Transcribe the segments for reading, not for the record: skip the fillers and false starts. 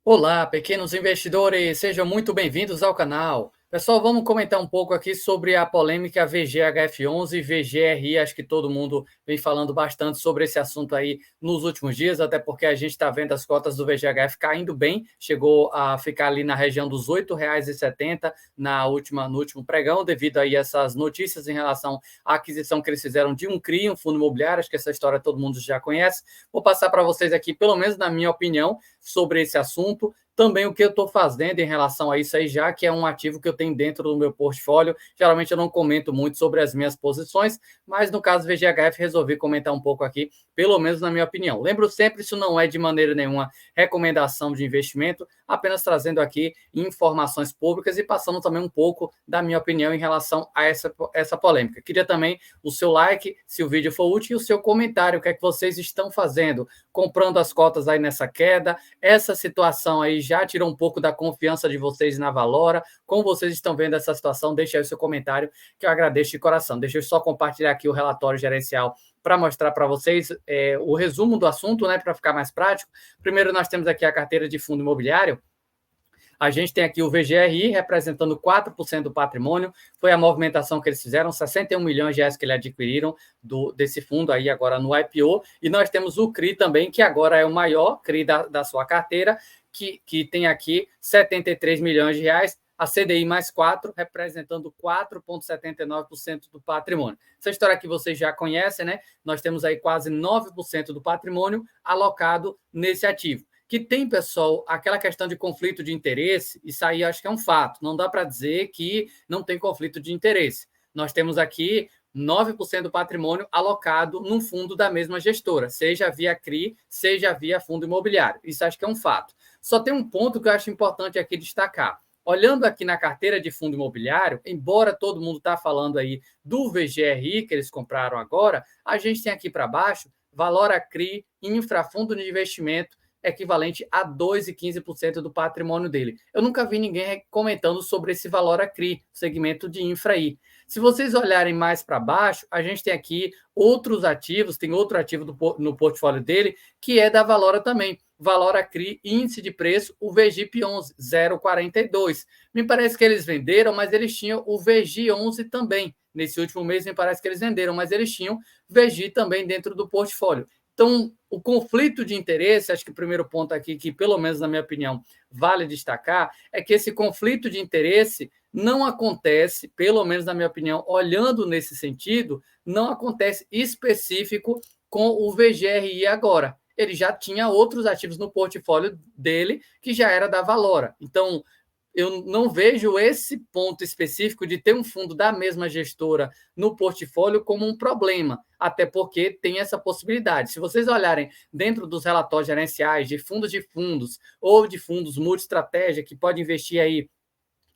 Olá, pequenos investidores, sejam muito bem-vindos ao canal. Pessoal, vamos comentar um pouco aqui sobre a polêmica VGHF11 e VGRI. Acho que todo mundo vem falando bastante sobre esse assunto aí nos últimos dias, até porque a gente está vendo as cotas do VGHF caindo bem, chegou a ficar ali na região dos R$ 8,70 no último pregão, devido aí a essas notícias em relação à aquisição que eles fizeram de um CRI, um fundo imobiliário. Acho que essa história todo mundo já conhece. Vou passar para vocês aqui, pelo menos na minha opinião, sobre esse assunto. Também o que eu estou fazendo em relação a isso aí, já que é um ativo que eu tenho dentro do meu portfólio. Geralmente eu não comento muito sobre as minhas posições, mas no caso do VGHF resolvi comentar um pouco aqui, pelo menos na minha opinião. Lembro sempre, isso não é de maneira nenhuma recomendação de investimento, apenas trazendo aqui informações públicas e passando também um pouco da minha opinião em relação a essa polêmica. Queria também o seu like, se o vídeo for útil, e o seu comentário, o que é que vocês estão fazendo, comprando as cotas aí nessa queda. Essa situação aí já tirou um pouco da confiança de vocês na Valora. Como vocês estão vendo essa situação, deixe aí o seu comentário, que eu agradeço de coração. Deixa eu só compartilhar aqui o relatório gerencial para mostrar para vocês o resumo do assunto, né, para ficar mais prático. Primeiro, nós temos aqui a carteira de fundo imobiliário. A gente tem aqui o VGRI representando 4% do patrimônio. Foi a movimentação que eles fizeram, 61 milhões de reais que eles adquiriram desse fundo aí agora no IPO. E nós temos o CRI também, que agora é o maior CRI da sua carteira, que tem aqui 73 milhões de reais. A CDI mais 4, representando 4,79% do patrimônio. Essa história que vocês já conhecem, né? Nós temos aí quase 9% do patrimônio alocado nesse ativo. Que tem, pessoal, aquela questão de conflito de interesse, isso aí acho que é um fato. Não dá para dizer que não tem conflito de interesse. Nós temos aqui 9% do patrimônio alocado num fundo da mesma gestora, seja via CRI, seja via fundo imobiliário. Isso acho que é um fato. Só tem um ponto que eu acho importante aqui destacar. Olhando aqui na carteira de fundo imobiliário, embora todo mundo está falando aí do VGRI que eles compraram agora, a gente tem aqui para baixo Valora CRI, infrafundo de investimento, equivalente a 2,15% do patrimônio dele. Eu nunca vi ninguém comentando sobre esse Valora CRI, segmento de infra aí. Se vocês olharem mais para baixo, a gente tem aqui outros ativos, tem outro ativo no portfólio dele, que é da Valora também. Valora CRI, índice de preço, o VGIP11, 0,42. Me parece que eles venderam, mas eles tinham o VGI11 também. Nesse último mês, me parece que eles venderam, mas eles tinham VGI também dentro do portfólio. Então, o conflito de interesse, acho que o primeiro ponto aqui, que pelo menos na minha opinião vale destacar, é que esse conflito de interesse não acontece, pelo menos na minha opinião, olhando nesse sentido, não acontece específico com o VGRI agora. Ele já tinha outros ativos no portfólio dele que já era da Valora. Então, eu não vejo esse ponto específico de ter um fundo da mesma gestora no portfólio como um problema, até porque tem essa possibilidade. Se vocês olharem dentro dos relatórios gerenciais de fundos ou de fundos multi-estratégia que pode investir aí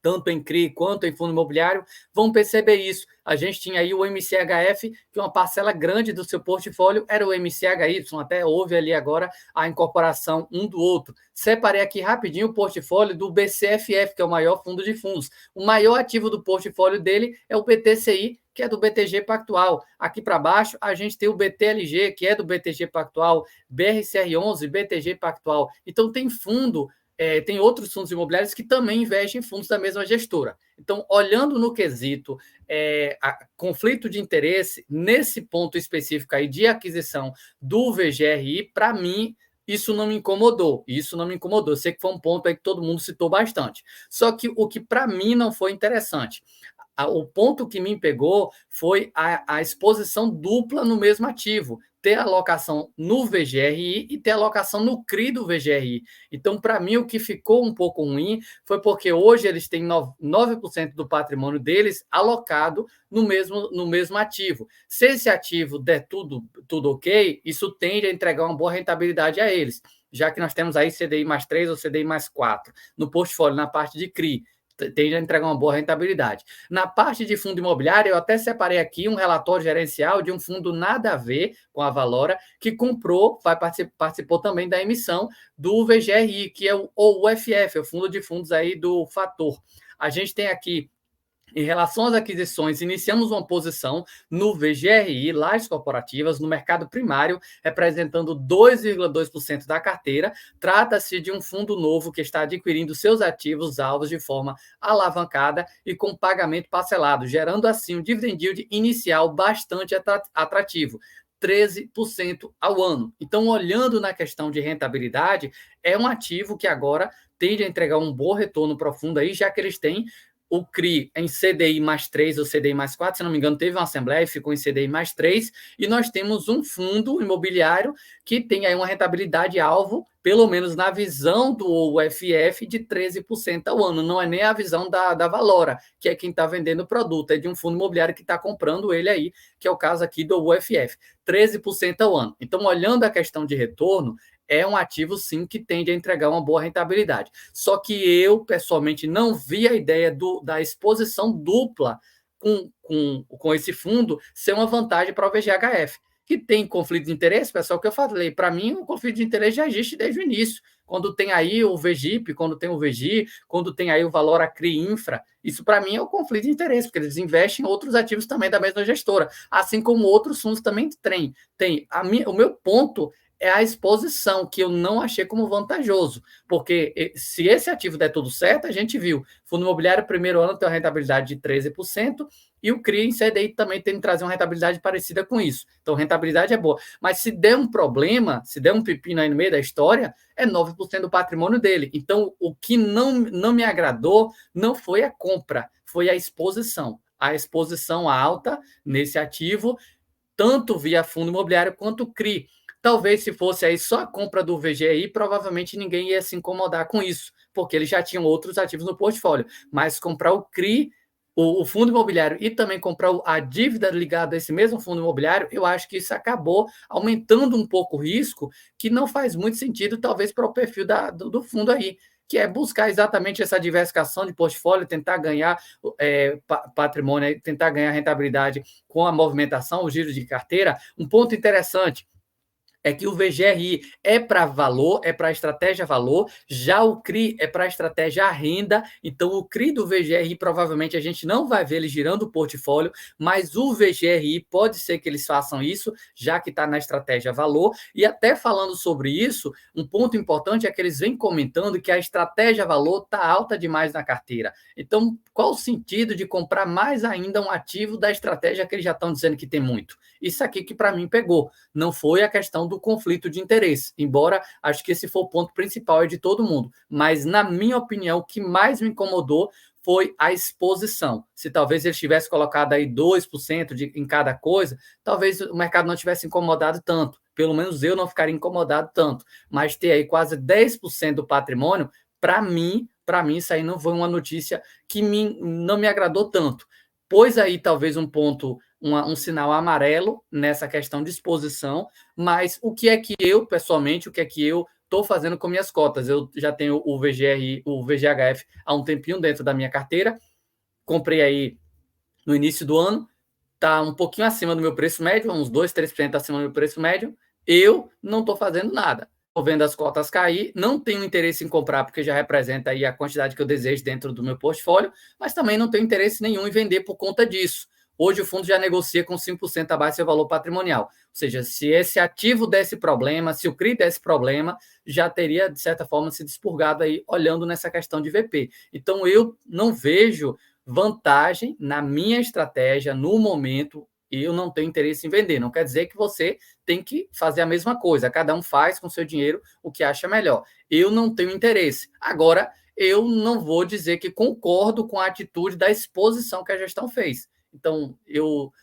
tanto em CRI quanto em fundo imobiliário, vão perceber isso. A gente tinha aí o MCHF, que uma parcela grande do seu portfólio era o MCHY, até houve ali agora a incorporação um do outro. Separei aqui rapidinho o portfólio do BCFF, que é o maior fundo de fundos. O maior ativo do portfólio dele é o BTCI, que é do BTG Pactual. Aqui para baixo, a gente tem o BTLG, que é do BTG Pactual, BRCR11, BTG Pactual. Então, tem fundo tem outros fundos imobiliários que também investem em fundos da mesma gestora. Então, olhando no quesito conflito de interesse, nesse ponto específico aí de aquisição do VGRI, para mim, isso não me incomodou. Isso não me incomodou. Eu sei que foi um ponto aí que todo mundo citou bastante. Só que o que para mim não foi interessante. O ponto que me pegou foi a exposição dupla no mesmo ativo, ter alocação no VGRI e ter alocação no CRI do VGRI. Então, para mim, o que ficou um pouco ruim foi porque hoje eles têm 9% do patrimônio deles alocado no mesmo ativo. Se esse ativo der tudo ok, isso tende a entregar uma boa rentabilidade a eles, já que nós temos aí CDI mais 3 ou CDI mais 4 no portfólio, na parte de CRI. Tende a entregar uma boa rentabilidade. Na parte de fundo imobiliário, eu até separei aqui um relatório gerencial de um fundo nada a ver com a Valora, que comprou, participou também da emissão do VGRI, que é o UFF, é o fundo de fundos aí do Fator. A gente tem aqui Em relação às aquisições, iniciamos uma posição no VGRI, lajes corporativas, no mercado primário, representando 2,2% da carteira. Trata-se de um fundo novo que está adquirindo seus ativos alvos de forma alavancada e com pagamento parcelado, gerando assim um dividend yield inicial bastante atrativo. 13% ao ano. Então, olhando na questão de rentabilidade, é um ativo que agora tende a entregar um bom retorno profundo aí, já que eles têm o CRI em CDI mais 3 ou CDI mais 4, se não me engano, teve uma assembleia e ficou em CDI mais 3, e nós temos um fundo imobiliário que tem aí uma rentabilidade alvo, pelo menos na visão do UFF, de 13% ao ano. Não é nem a visão da Valora, que é quem está vendendo o produto, é de um fundo imobiliário que está comprando ele aí, que é o caso aqui do UFF, 13% ao ano. Então, olhando a questão de retorno, é um ativo, sim, que tende a entregar uma boa rentabilidade. Só que eu, pessoalmente, não vi a ideia da exposição dupla com esse fundo ser uma vantagem para o VGHF. Que tem conflito de interesse, pessoal, que eu falei, para mim, o conflito de interesse já existe desde o início. Quando tem aí o VGIP, quando tem o VGI, quando tem aí o Valora CRI Infra, isso para mim é o conflito de interesse, porque eles investem em outros ativos também da mesma gestora, assim como outros fundos também têm. O meu ponto é a exposição, que eu não achei como vantajoso, porque se esse ativo der tudo certo, a gente viu, fundo imobiliário, primeiro ano tem uma rentabilidade de 13%, e o CRI em CDI também tem que trazer uma rentabilidade parecida com isso. Então, rentabilidade é boa. Mas se der um problema, se der um pepino aí no meio da história, é 9% do patrimônio dele. Então, o que não me agradou não foi a compra, foi a exposição. A exposição alta nesse ativo, tanto via fundo imobiliário quanto CRI. Talvez se fosse aí só a compra do VGI, provavelmente ninguém ia se incomodar com isso, porque eles já tinham outros ativos no portfólio. Mas comprar o CRI, o fundo imobiliário, e também comprar a dívida ligada a esse mesmo fundo imobiliário, eu acho que isso acabou aumentando um pouco o risco, que não faz muito sentido, talvez, para o perfil do fundo aí, que é buscar exatamente essa diversificação de portfólio, tentar ganhar patrimônio, tentar ganhar rentabilidade com a movimentação, o giro de carteira. Um ponto interessante é que o VGRI é para valor, é para estratégia valor, já o CRI é para a estratégia renda. Então, o CRI do VGRI, provavelmente, a gente não vai ver ele girando o portfólio, mas o VGRI pode ser que eles façam isso, já que está na estratégia valor. E até falando sobre isso, um ponto importante é que eles vêm comentando que a estratégia valor está alta demais na carteira. Então, qual o sentido de comprar mais ainda um ativo da estratégia que eles já estão dizendo que tem muito? Isso aqui que para mim pegou. Não foi a questão do conflito de interesse, embora acho que esse foi o ponto principal de todo mundo. Mas, na minha opinião, o que mais me incomodou foi a exposição. Se talvez eles tivessem colocado aí 2% em cada coisa, talvez o mercado não tivesse incomodado tanto. Pelo menos eu não ficaria incomodado tanto. Mas ter aí quase 10% do patrimônio, para mim, isso aí não foi uma notícia que não me agradou tanto. Pois aí talvez um ponto, um sinal amarelo nessa questão de exposição, mas o que é que eu, pessoalmente, o que é que eu estou fazendo com minhas cotas? Eu já tenho o VGRI, o VGHF há um tempinho dentro da minha carteira, comprei aí no início do ano, está um pouquinho acima do meu preço médio, uns 2, 3% acima do meu preço médio, eu não estou fazendo nada. Estou vendo as cotas cair, não tenho interesse em comprar, porque já representa aí a quantidade que eu desejo dentro do meu portfólio, mas também não tenho interesse nenhum em vender por conta disso. Hoje o fundo já negocia com 5% abaixo do seu valor patrimonial. Ou seja, se esse ativo desse problema, se o CRI desse problema, já teria, de certa forma, se expurgado aí, olhando nessa questão de VP. Então, eu não vejo vantagem na minha estratégia, no momento, eu não tenho interesse em vender. Não quer dizer que você tem que fazer a mesma coisa. Cada um faz com seu dinheiro o que acha melhor. Eu não tenho interesse. Agora, eu não vou dizer que concordo com a atitude da exposição que a gestão fez. Então, eu,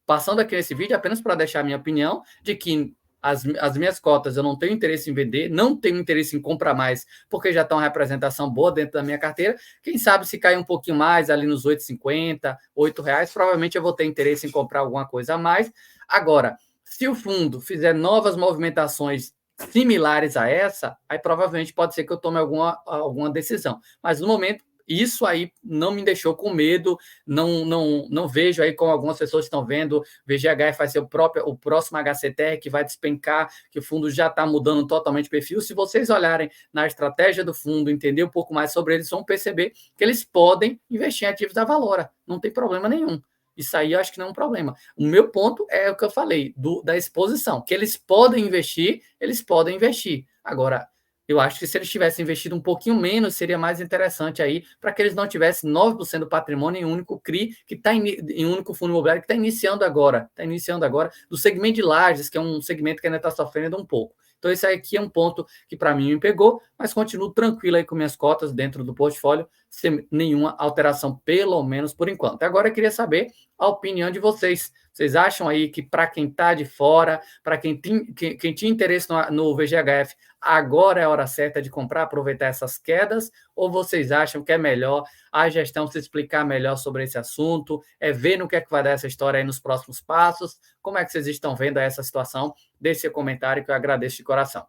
passando aqui nesse vídeo, apenas para deixar a minha opinião de que as minhas cotas eu não tenho interesse em vender, não tenho interesse em comprar mais, porque já está uma representação boa dentro da minha carteira. Quem sabe se cair um pouquinho mais, ali nos 8,50, R$ 8, provavelmente eu vou ter interesse em comprar alguma coisa a mais. Agora, se o fundo fizer novas movimentações similares a essa, aí provavelmente pode ser que eu tome alguma decisão. Mas no momento, isso aí não me deixou com medo, não vejo aí como algumas pessoas estão vendo, VGHF vai ser o próximo HCTR que vai despencar, que o fundo já está mudando totalmente o perfil. Se vocês olharem na estratégia do fundo, entender um pouco mais sobre eles, vão perceber que eles podem investir em ativos da Valora, não tem problema nenhum. Isso aí eu acho que não é um problema. O meu ponto é o que eu falei, da exposição, que eles podem investir, eles podem investir. Agora, eu acho que se eles tivessem investido um pouquinho menos, seria mais interessante aí, para que eles não tivessem 9% do patrimônio em um único CRI, que está em um único fundo imobiliário, que está iniciando agora, do segmento de lajes, que é um segmento que ainda está sofrendo um pouco. Então, esse aqui é um ponto que para mim me pegou, mas continuo tranquilo aí com minhas cotas dentro do portfólio, sem nenhuma alteração, pelo menos por enquanto. Agora eu queria saber a opinião de vocês. Vocês acham aí que para quem está de fora, para quem tinha interesse no VGHF, agora é a hora certa de comprar, aproveitar essas quedas? Ou vocês acham que é melhor a gestão se explicar melhor sobre esse assunto, ver no que é que vai dar essa história aí nos próximos passos? Como é que vocês estão vendo essa situação? Deixe seu comentário que eu agradeço de coração.